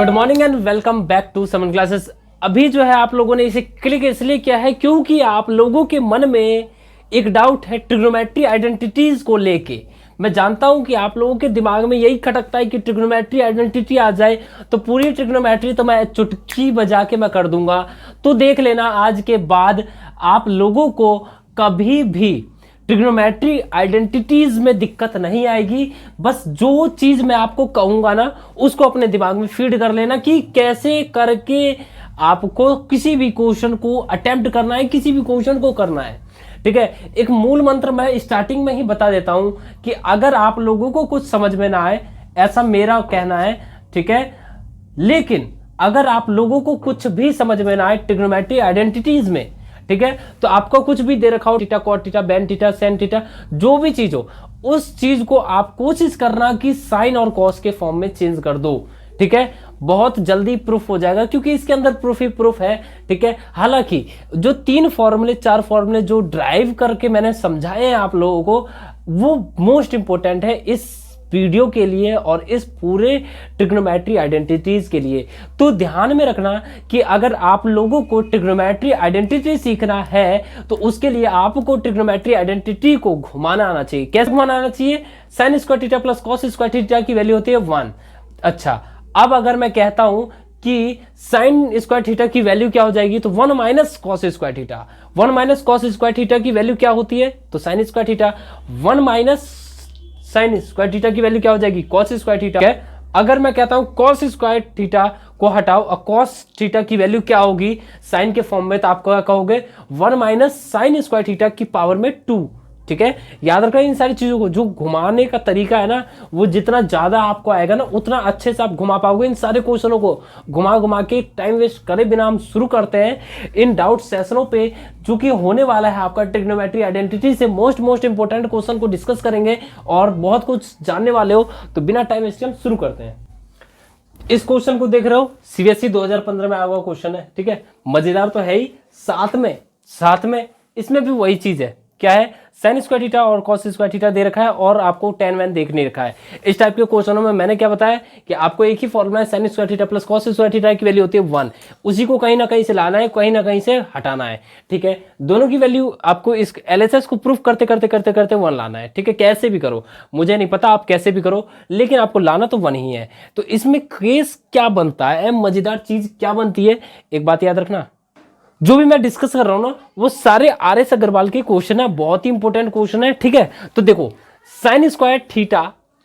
Good morning and welcome back to समन classes. अभी जो है आप लोगों ने इसे क्लिक इसलिए किया है क्योंकि आप लोगों के मन में एक डाउट है ट्रिग्नोमेट्री आइडेंटिटीज को लेके। मैं जानता हूं कि आप लोगों के दिमाग में यही खटकता है कि ट्रिग्नोमेट्री आइडेंटिटी आ जाए तो पूरी ट्रिग्नोमेट्री तो मैं चुटकी बजा के मैं कर दूंगा। तो देख लेना आज के बाद आप लोगों को कभी भी ट्रिग्नोमेट्री आइडेंटिटीज में दिक्कत नहीं आएगी। बस जो चीज मैं आपको कहूंगा ना उसको अपने दिमाग में फीड कर लेना कि कैसे करके आपको किसी भी क्वेश्चन को अटेम्प्ट करना है, किसी भी क्वेश्चन को करना है। ठीक है, एक मूल मंत्र मैं स्टार्टिंग में ही बता देता हूं कि अगर आप लोगों को कुछ समझ में ना आए, ऐसा मेरा कहना है, ठीक है, लेकिन अगर आप लोगों को कुछ भी समझ में ना आए ट्रिग्नोमेट्री आइडेंटिटीज में, ठीक है, तो आपको कुछ भी दे रखा हो, थीटा, कॉट थीटा, बेन थीटा, सेन थीटा, जो भी चीज हो, उस चीज को आप कोशिश करना कि साइन और कॉस के फॉर्म में चेंज कर दो। ठीक है, बहुत जल्दी प्रूफ हो जाएगा क्योंकि इसके अंदर प्रूफ ही प्रूफ है। ठीक है, हालांकि जो 4 फॉर्मूले जो ड्राइव करके मैंने समझाए हैं आप लोगों को, वो मोस्ट इंपॉर्टेंट है इस वीडियो के लिए और इस पूरे ट्रिग्नोमेट्री आइडेंटिटीज के लिए। तो ध्यान में रखना कि अगर आप लोगों को ट्रिग्नोमेट्री आइडेंटिटी सीखना है तो उसके लिए आपको ट्रिग्नोमेट्री आइडेंटिटी को घुमाना आना चाहिए। कैसे घुमाना आना चाहिए? Sign square theta plus cos square theta की वैल्यू होती है 1। अच्छा, अब अगर मैं कहता हूं कि साइन स्क्वायर थीटा की वैल्यू क्या हो जाएगी तो 1 minus cos square theta. 1 minus cos square theta की वैल्यू क्या होती है तो sign square theta. 1 minus sign square theta की वैल्यू क्या हो जाएगी कॉस स्क्वायर थीटा। अगर मैं कहता हूं कॉस स्क्वायर थीटा को हटाओ और कॉस थीटा की वैल्यू क्या होगी साइन के फॉर्म में, तो आप क्या कहोगे 1 माइनस साइन स्क्वायर थीटा की पावर में 2। ठीक है, याद रखना इन सारी चीजों को। जो घुमाने का तरीका है ना, वो जितना ज्यादा आपको आएगा ना उतना अच्छे से आप घुमा पाओगे। इन सारे क्वेश्चनों को घुमा घुमा के टाइम वेस्ट करे बिना हम शुरू करते हैं इन डाउट सेशनों पे, जो कि होने वाला है आपका ट्रिग्नोमेट्री आइडेंटिटी से मोस्ट इंपोर्टेंट क्वेश्चन को डिस्कस करेंगे और बहुत कुछ जानने वाले हो। तो बिना टाइम वेस्ट हम शुरू करते हैं। इस क्वेश्चन को देख रहे हो, सीबीएसई 2015 में आया हुआ क्वेश्चन है। ठीक है, मजेदार तो है ही, साथ में इसमें भी वही चीज है। क्या है? साइन स्क्वायर थीटा और कॉस स्क्वायर थीटा दे रखा है और आपको tan वैन देख नहीं रखा है। इस टाइप के क्वेश्चनों में मैंने क्या बताया कि आपको एक ही फॉर्मूला है, sign square theta plus cos square theta की वैल्यू होती है 1। उसी को कहीं ना कहीं से लाना है, कहीं ना कहीं से हटाना है। ठीक है, दोनों की वैल्यू आपको इस एलएचएस को प्रूफ करते 1 लाना है। ठीक है, कैसे भी करो, मुझे नहीं पता आप कैसे भी करो, लेकिन आपको लाना तो 1 ही है। तो इसमें केस क्या बनता है, मजेदार चीज क्या बनती है, एक बात याद रखना, जो भी मैं डिस्कस कर रहा हूं ना वो सारे आरएस अग्रवाल के क्वेश्चन है, बहुत ही इंपॉर्टेंट क्वेश्चन है। ठीक है, तो देखो साइन स्क्वायर थीटा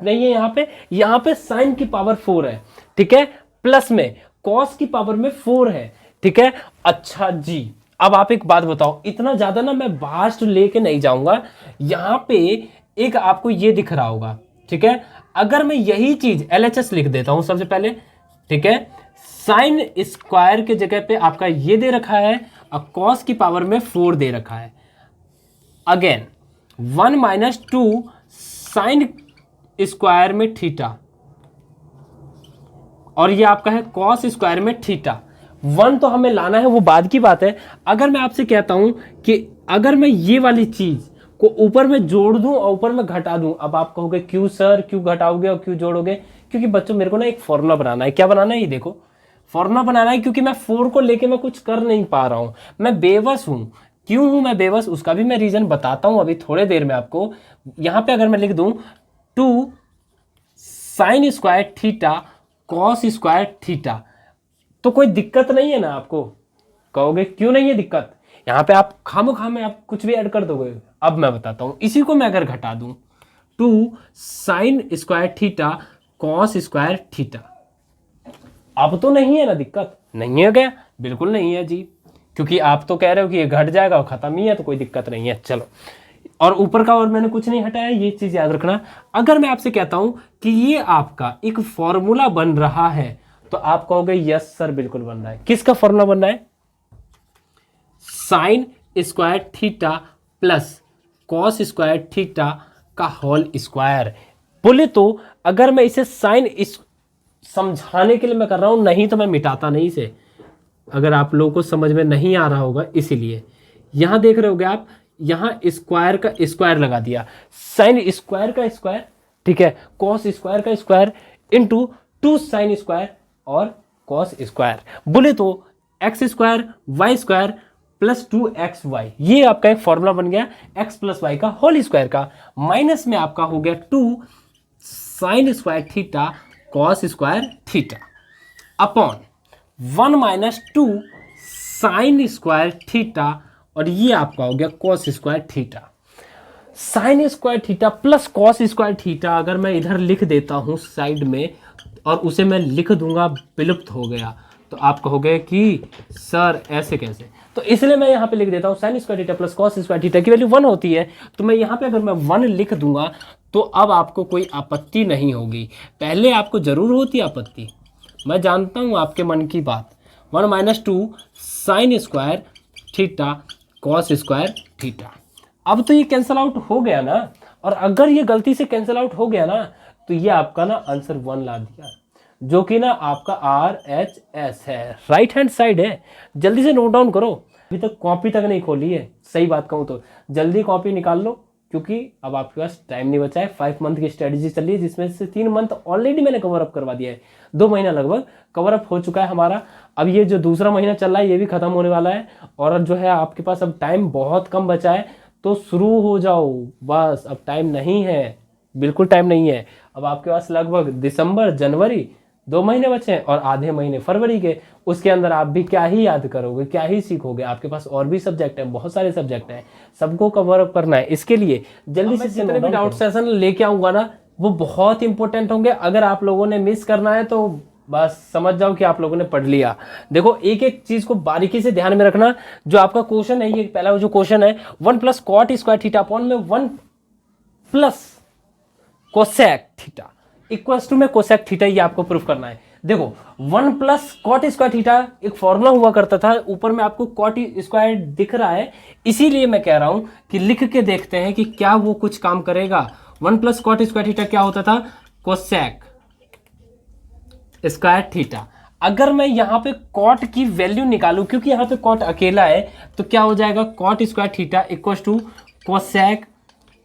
नहीं है यहां पे साइन की पावर 4 है। ठीक है, प्लस में कॉस की पावर में 4 है। ठीक है, अच्छा जी, अब आप एक बात बताओ, इतना ज्यादा ना मैं भास्ट लेके नहीं जाऊंगा। यहां पे एक आपको ये दिख रहा होगा। ठीक है, अगर मैं यही चीज एलएचएस लिख देता हूं सबसे पहले, ठीक है, साइन स्क्वायर के जगह पे आपका ये दे रखा है और कॉस की पावर में 4 दे रखा है। अगेन 1 माइनस 2 साइन स्क्वायर में थीटा और ये आपका है कॉस स्क्वायर में थीटा। 1 तो हमें लाना है, वो बाद की बात है। अगर मैं आपसे कहता हूं कि अगर मैं ये वाली चीज को ऊपर में जोड़ दूं और ऊपर में घटा दूं, अब आप कहोगे क्यों सर, क्यों घटाओगे और क्यों जोड़ोगे? क्योंकि बच्चों मेरे को ना एक फॉर्मूला बनाना है। क्या बनाना है? ये देखो, फॉर्मूला बनाना है, क्योंकि मैं 4 को लेके मैं कुछ कर नहीं पा रहा हूं, मैं बेबस हूं। क्यों हूं मैं बेबस, उसका भी मैं रीजन बताता हूं अभी थोड़े देर में आपको। यहां पे अगर मैं लिख दूं 2 sine square theta cos square theta, तो कोई दिक्कत नहीं है ना आपको? कहोगे क्यों नहीं है दिक्कत? यहां पे आप खामोखा में आप कुछ भी ऐड कर दोगे। अब मैं बताता हूं, इसी को मैं अगर घटा दूं 2 sine square theta cos square theta, अब तो नहीं है ना दिक्कत? नहीं है क्या? बिल्कुल नहीं है जी, क्योंकि आप तो कह रहे हो कि ये घट जाएगा और खत्म ही है, तो कोई दिक्कत नहीं है। चलो, और ऊपर का और मैंने कुछ नहीं हटाया, ये चीज याद रखना। अगर मैं आपसे कहता हूं कि ये आपका एक फॉर्मूला बन रहा है तो आप कहोगे यस सर बिल्कुल बन रहा है। किसका फॉर्मूला बन रहा है? Sign square theta plus cos square theta का होल स्क्वायर। बोले तो अगर मैं इसे साइन समझाने के लिए मैं कर रहा हूं, नहीं तो मैं मिटाता नहीं इसे। अगर आप लोगों को समझ में नहीं आ रहा होगा इसीलिए यहां देख रहे होगे आप, यहां स्क्वायर का स्क्वायर लगा दिया, साइन स्क्वायर का स्क्वायर, ठीक है, कॉस स्क्वायर का स्क्वायर इंटू 2 साइन स्क्वायर और कॉस स्क्वायर, बोले तो x square y square plus 2xy, ये आपका एक फॉर्मूला बन गया x प्लस वाई का होल स्क्वायर का, माइनस में आपका हो गया 2 sine square theta cos square theta upon 1 minus 2 sine square theta, और ये आपका हो गया cos square theta. Sine square theta plus cos square theta अगर मैं इधर लिख देता हूं साइड में और उसे मैं लिख दूंगा विलुप्त हो गया, तो आप कहोगे कि सर ऐसे कैसे, तो इसलिए मैं यहाँ पे लिख देता हूँ sign square theta plus cos square theta की वैल्यू 1 होती है, तो मैं यहाँ पे अगर मैं 1 लिख दूंगा तो अब आपको कोई आपत्ति नहीं होगी। पहले आपको जरूर होती आपत्ति, मैं जानता हूँ आपके मन की बात। 1 minus 2 sine square theta cos square theta, अब तो ये कैंसिल आउट हो गया ना, और अगर ये गलती से कैंसिल आउट हो गया ना तो ये आपका ना आंसर 1 ला दिया, जो कि ना आपका RHS है, राइट हैंड साइड है। जल्दी से नोट डाउन करो, अभी तक कॉपी तक नहीं खोली है, सही बात कहूँ तो जल्दी कॉपी निकाल लो, क्योंकि अब आपके पास टाइम नहीं बचा है। 5 मंथ की स्ट्रेटेजी चल रही है, जिसमें से 3 मंथ ऑलरेडी मैंने कवर अप करवा दिया है, 2 महीना लगभग कवर अप हो चुका है हमारा। अब ये जो दूसरा महीना चल रहा है ये भी खत्म होने वाला है, और जो है आपके पास अब टाइम बहुत कम बचा है, तो शुरू हो जाओ बस, अब टाइम नहीं है, बिल्कुल टाइम नहीं है। अब आपके पास लगभग दिसंबर जनवरी 2 महीने बचे हैं और आधे महीने फरवरी के, उसके अंदर आप भी क्या ही याद करोगे, क्या ही सीखोगे। आपके पास और भी सब्जेक्ट हैं, बहुत सारे सब्जेक्ट हैं, सबको कवर अप करना है। इसके लिए जल्दी से जितने भी डाउट सेशन लेके आऊँगा ना वो बहुत इंपॉर्टेंट होंगे। अगर आप लोगों ने मिस करना है तो बस समझ जाओ कि आप लोगों ने पढ़ लिया। देखो एक एक चीज को बारीकी से ध्यान में रखना। जो आपका क्वेश्चन है, ये पहला जो क्वेश्चन है 1 plus cot square theta upon में 1 plus cosec theta equals to में कोसेक थीटा, ये आपको प्रूफ करना है। देखो 1 प्लस कॉट स्क्वायर थीटा एक फॉर्मूला हुआ करता था, ऊपर में आपको कॉट स्क्वायर दिख रहा है, इसीलिए मैं कह रहा हूं कि लिख के देखते हैं कि क्या वो कुछ काम करेगा। 1 प्लस कॉट स्क्वायर थीटा क्या होता था, कोसेक स्क्वायर थीटा। अगर मैं यहां पे कॉट की वैल्यू निकालूं, क्योंकि यहां पे कॉट अकेला है, तो क्या हो जाएगा cot square theta equal to cosec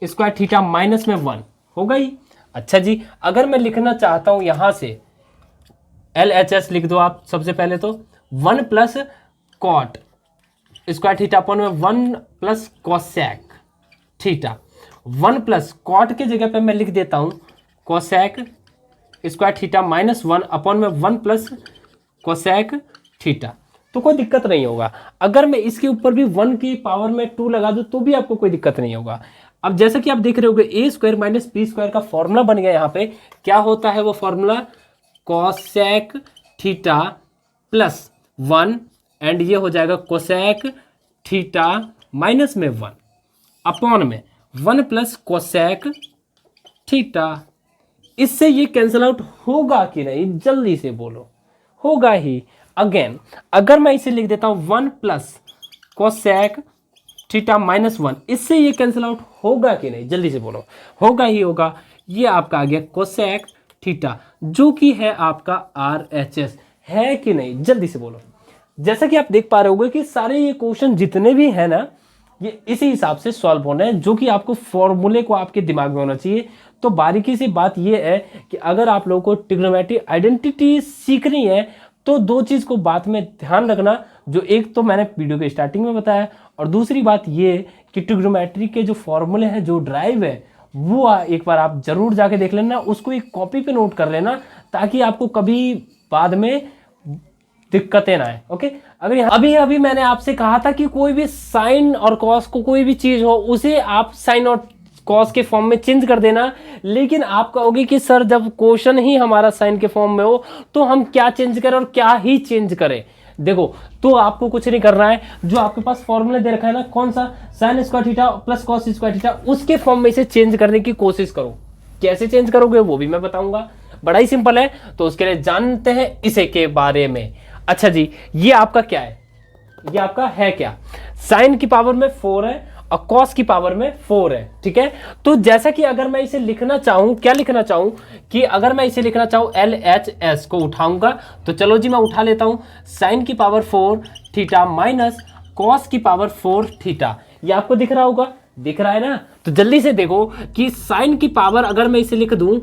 square theta minus में 1 हो गई। अच्छा जी, अगर मैं लिखना चाहता हूं यहां से LHS लिख दो आप सबसे पहले, तो 1 plus cot square theta upon में 1 plus cosec theta. 1 plus cot के जगह पे मैं लिख देता हूं cosec square theta minus 1 upon में 1 प्लस कोसेक थीटा, तो कोई दिक्कत नहीं होगा। अगर मैं इसके ऊपर भी 1 की पावर में 2 लगा दूं तो भी आपको कोई दिक्कत नहीं होगा। अब जैसा कि आप देख रहे होगे ए स्क्वायर माइनस बी स्क्वायर का फॉर्मूला बन गया। यहाँ पे क्या होता है वो formula, cosec theta plus 1 and ये हो जाएगा कोसेक थीटा माइनस में 1 अपॉन में 1 प्लस कोसेक थीटा। इससे ये कैंसिल आउट होगा कि नहीं, जल्दी से बोलो, होगा ही। अगेन अगर मैं इसे लिख देता हूं 1 प्लस कोसेक थीटा माइनस 1, इससे ये कैंसिल आउट होगा कि नहीं, जल्दी से बोलो, होगा ही होगा। ये आपका आ गया कोसेक थीटा, जो कि है आपका RHS, है कि नहीं, जल्दी से बोलो। जैसा कि आप देख पा रहे होगे कि सारे ये क्वेश्चन जितने भी है ना, ये इसी हिसाब से सॉल्व होना है, जो कि आपको फॉर्मूले को आपके दिमाग में होना चाहिए। तो बारीकी सी बात ये है कि अगर आप लोगों को ट्रिग्नोमेट्री आइडेंटिटी सीखनी है तो 2 चीज को बात में ध्यान रखना, जो एक तो मैंने वीडियो के स्टार्टिंग में बताया, और दूसरी बात ये कि ट्रिग्नोमेट्री के जो फॉर्मूले हैं, जो ड्राइव है, वो एक बार आप जरूर जाके देख लेना, उसको एक कॉपी पे नोट कर लेना, ताकि आपको कभी बाद में दिक्कतें ना आए। ओके, अगर अभी मैंने आपसे कहा था कि कोई भी साइन और कॉस को कोई भी चीज हो उसे आप साइन और कॉस के फॉर्म में चेंज कर देना, लेकिन आप कहोगे कि सर जब क्वेश्चन ही हमारा साइन के फॉर्म में हो तो हम क्या चेंज करें और क्या ही चेंज करें। देखो, तो आपको कुछ नहीं करना है, जो आपके पास फॉर्मूला दे रखा है ना, कौन सा, sign square theta plus cos square theta, उसके फॉर्म में इसे चेंज करने की कोशिश करो। कैसे चेंज करोगे वो भी मैं बताऊंगा, बड़ा ही सिंपल है। तो उसके लिए जानते हैं इसे के बारे में। अच्छा जी, ये आपका क्या है, ये आपका है क्या, साइन की पावर में 4 है और कॉस की पावर में 4 है, ठीक है। तो जैसा कि अगर मैं इसे लिखना चाहूं, क्या लिखना चाहूं कि अगर मैं इसे लिखना चाहूं LHS को उठाऊंगा, तो चलो जी मैं उठा लेता हूं, साइन की पावर 4 थीटा माइनस कॉस की पावर 4 थीटा। ये आपको दिख रहा होगा, दिख रहा है ना। तो जल्दी से देखो कि साइन की पावर अगर मैं इसे लिख दूं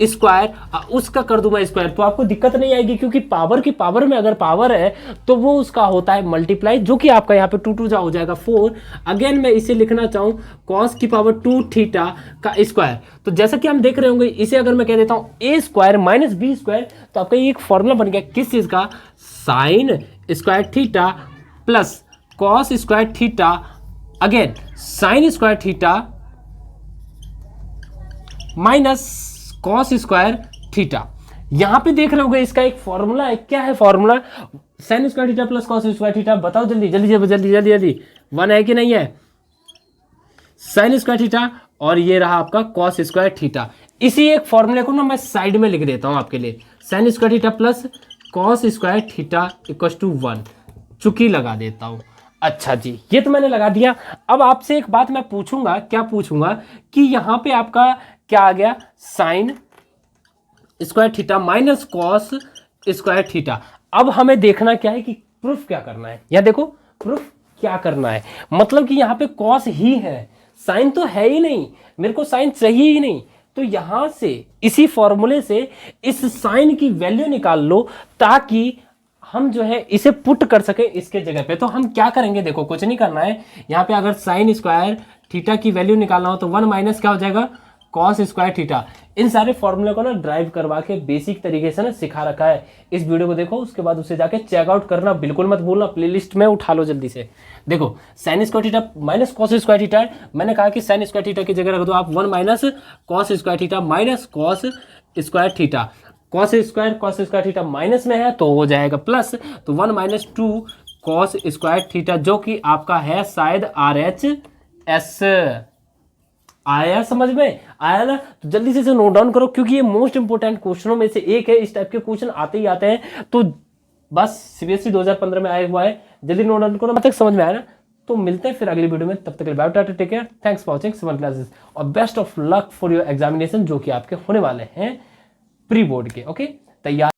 स्क्वायर, उसका कर दूं मैं स्क्वायर, तो आपको दिक्कत नहीं आएगी, क्योंकि पावर की पावर में अगर पावर है तो वो उसका होता है मल्टीप्लाई, जो कि आपका यहाँ पे 2 2 जा हो जाएगा 4। अगेन मैं इसे लिखना चाहूँ कॉस की पावर 2 थीटा का स्क्वायर। तो जैसा कि हम देख रहे होंगे, इसे अगर मैं कह देता हूँ ए स्क्वायर माइनस बी स्क्वायर, तो आपका ये एक फॉर्मूला बन गया किस चीज़ का, sign square theta plus cos square theta, again sine square theta minus cos square theta. यहां पे देख रहे होगे इसका एक फॉर्मूला है, क्या है formula, sign square theta plus cos square theta, बताओ जल्दी जल्दी जल्दी जल्दी जल्दी जल्दी, वन है कि नहीं है, साइन स्क्वायर थीटा और ये रहा आपका कॉस स्क्वायर थीटा। इसी एक फॉर्मूले को ना मैं साइड में लिख देता हूं आपके लिए, sine square theta plus cos square theta equal to 1, चुकी लगा देता हूं। अच्छा जी, ये तो मैंने लगा दिया। अब आपसे एक बात मैं पूछूंगा, क्या पूछूंगा कि यहां पे आपका क्या आ गया, sign square theta minus cos square theta. अब हमें देखना क्या है कि प्रूफ क्या करना है, या देखो प्रूफ क्या करना है, मतलब कि यहाँ पे कॉस ही है, साइन तो है ही नहीं, मेरे को साइन चाहिए ही नहीं, तो यहां से इसी फॉर्मूले से इस साइन की वैल्यू निकाल लो, ताकि हम जो है इसे पुट कर सके इसके जगह पे। तो हम क्या करेंगे, देखो कुछ नहीं करना है, यहाँ पे अगर साइन स्क्वायर थीटा की वैल्यू निकालना हो तो 1 माइनस क्या हो जाएगा, कॉस स्क्वायर थीटा। इन सारे फॉर्मूले को ना ड्राइव करवा के बेसिक तरीके से ना सिखा रखा है, इस वीडियो को देखो, उसके बाद उसे जाके चेकआउट करना बिल्कुल मत भूलना, प्लेलिस्ट में उठा लो जल्दी से। देखो sign square theta minus cos square theta, मैंने कहा कि साइन स्क्वायर थीटा की जगह रख दो आप 1 minus cos square theta minus cos square theta, cos square theta minus में है तो हो जाएगा प्लस, तो 1 माइनस 2 कॉस स्क्वायर थीटा, जो कि आपका है शायद RHS। आया समझ में, आया ना, तो जल्दी से इसे नोट डाउन करो, क्योंकि ये मोस्ट इंपोर्टेंट क्वेश्चनों में से एक है, इस टाइप के क्वेश्चन आते ही आते हैं, तो बस CBSE 2015 में आया हुआ है, जल्दी नोट डाउन करो। तक समझ में आया ना, तो मिलते हैं फिर अगली वीडियो में, तब तक के लिए bye tata, take care, thanks for watching summer classes, और best of luck for your examination जो कि आपके होने वाले हैं प्री बोर्ड के। ओके, तैयार।